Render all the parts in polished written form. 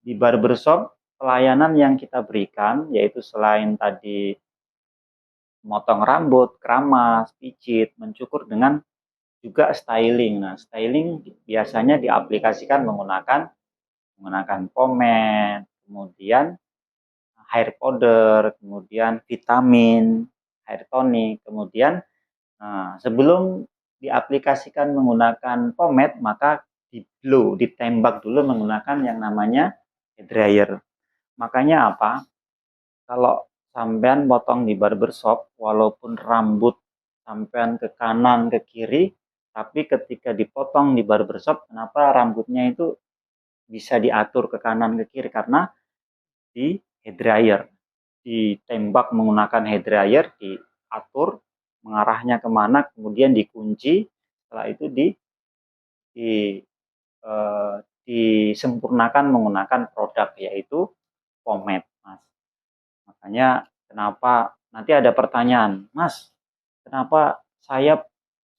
Di barbershop, pelayanan yang kita berikan yaitu selain tadi motong rambut, keramas, pijit, mencukur dengan juga styling. Nah, styling biasanya diaplikasikan menggunakan pomade, kemudian hair powder, kemudian vitamin, hair tonic, kemudian sebelum diaplikasikan menggunakan pomade, maka ditembak dulu menggunakan yang namanya hair dryer. Makanya apa? Kalau sampean potong di barbershop, walaupun rambut sampean ke kanan ke kiri, tapi ketika dipotong di barbershop, kenapa rambutnya itu bisa diatur ke kanan ke kiri? Karena di hair dryer, ditembak menggunakan hair dryer, diatur mengarahnya kemana, kemudian dikunci, setelah itu di disempurnakan menggunakan produk yaitu pomade, Mas. Makanya kenapa nanti ada pertanyaan, Mas, kenapa saya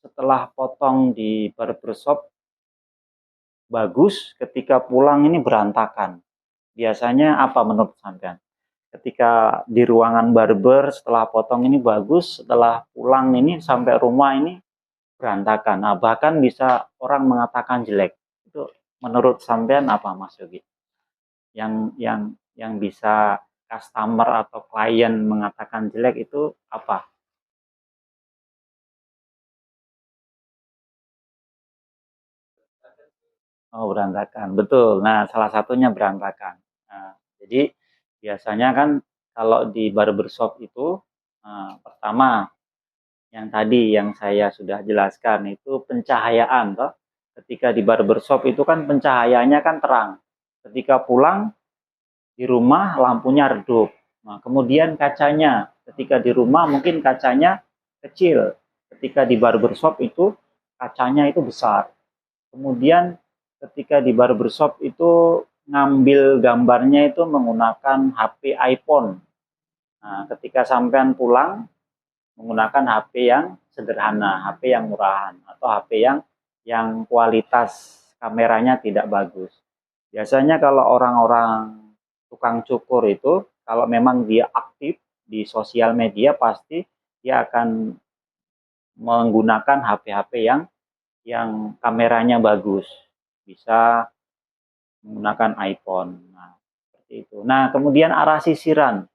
setelah potong di barbershop bagus, ketika pulang ini berantakan? Biasanya apa menurut sampean? Ketika di ruangan barber setelah potong ini bagus, setelah pulang ini sampai rumah ini berantakan. Nah, bahkan bisa orang mengatakan jelek. Itu menurut sampean apa, Mas Yogi? Yang bisa customer atau klien mengatakan jelek itu apa? Oh, berantakan. Betul. Nah, salah satunya berantakan. Nah, jadi biasanya kan kalau di barbershop itu pertama yang tadi yang saya sudah jelaskan itu pencahayaan toh. Ketika di barbershop itu kan pencahayaannya kan terang. Ketika pulang di rumah lampunya redup. Nah, kemudian kacanya, ketika di rumah mungkin kacanya kecil. Ketika di barbershop itu kacanya itu besar. Kemudian ketika di barbershop itu ngambil gambarnya itu menggunakan HP iPhone. Nah, ketika sampean pulang menggunakan HP yang sederhana, HP yang murahan atau HP yang kualitas kameranya tidak bagus. Biasanya kalau orang-orang tukang cukur itu kalau memang dia aktif di sosial media pasti dia akan menggunakan HP-HP yang kameranya bagus, bisa menggunakan iPhone. Nah, seperti itu. Nah, kemudian arah sisiran.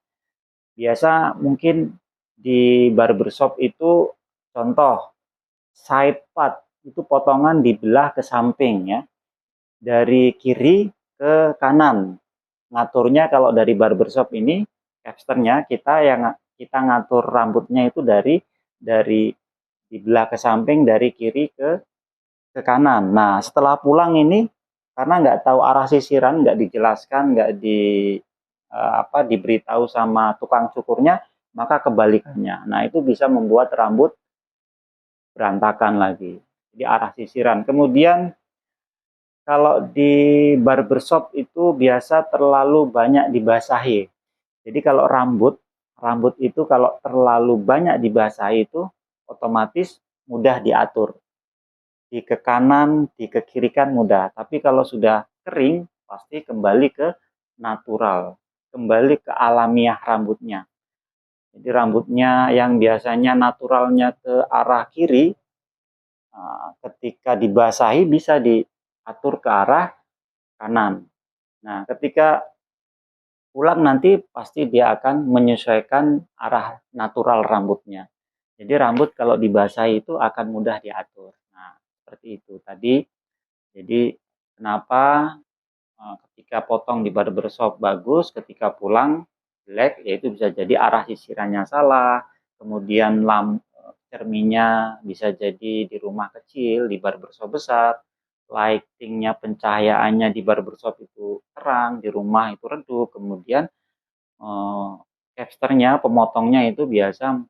Biasa mungkin di barbershop itu contoh side part itu potongan dibelah ke samping ya. Dari kiri ke kanan. Ngaturnya kalau dari barbershop ini capsternya kita ngatur rambutnya itu dari dibelah ke samping dari kiri ke kanan. Nah, setelah pulang ini karena nggak tahu arah sisiran, nggak dijelaskan, nggak diberitahu sama tukang cukurnya, maka kebalikannya. Nah, itu bisa membuat rambut berantakan lagi. Jadi arah sisiran. Kemudian kalau di barbershop itu biasa terlalu banyak dibasahi. Jadi kalau rambut itu kalau terlalu banyak dibasahi itu otomatis mudah diatur. Di ke kanan, di ke kiri kan mudah. Tapi kalau sudah kering, pasti kembali ke natural, kembali ke alamiah rambutnya. Jadi rambutnya yang biasanya naturalnya ke arah kiri, ketika dibasahi bisa diatur ke arah kanan. Nah, ketika pulang nanti pasti dia akan menyesuaikan arah natural rambutnya. Jadi rambut kalau dibasahi itu akan mudah diatur. Nah, seperti itu tadi. Jadi kenapa ketika potong di barbershop bagus, ketika pulang jelek, yaitu bisa jadi arah sisirannya salah, kemudian cerminnya bisa jadi di rumah kecil, di barbershop besar, lightingnya, pencahayaannya di barbershop itu terang, di rumah itu redup, kemudian capsternya, pemotongnya itu biasa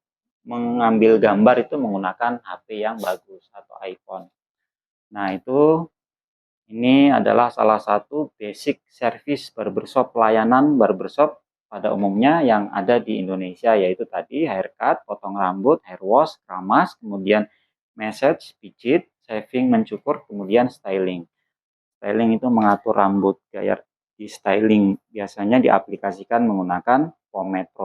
mengambil gambar itu menggunakan HP yang bagus atau iPhone. Nah, ini adalah salah satu basic service barbershop, pelayanan barbershop pada umumnya yang ada di Indonesia, yaitu tadi haircut, potong rambut, hair wash, keramas, kemudian massage, pijit, shaving, mencukur, kemudian styling. Styling itu mengatur rambut, gaya di styling biasanya diaplikasikan menggunakan pomade produk.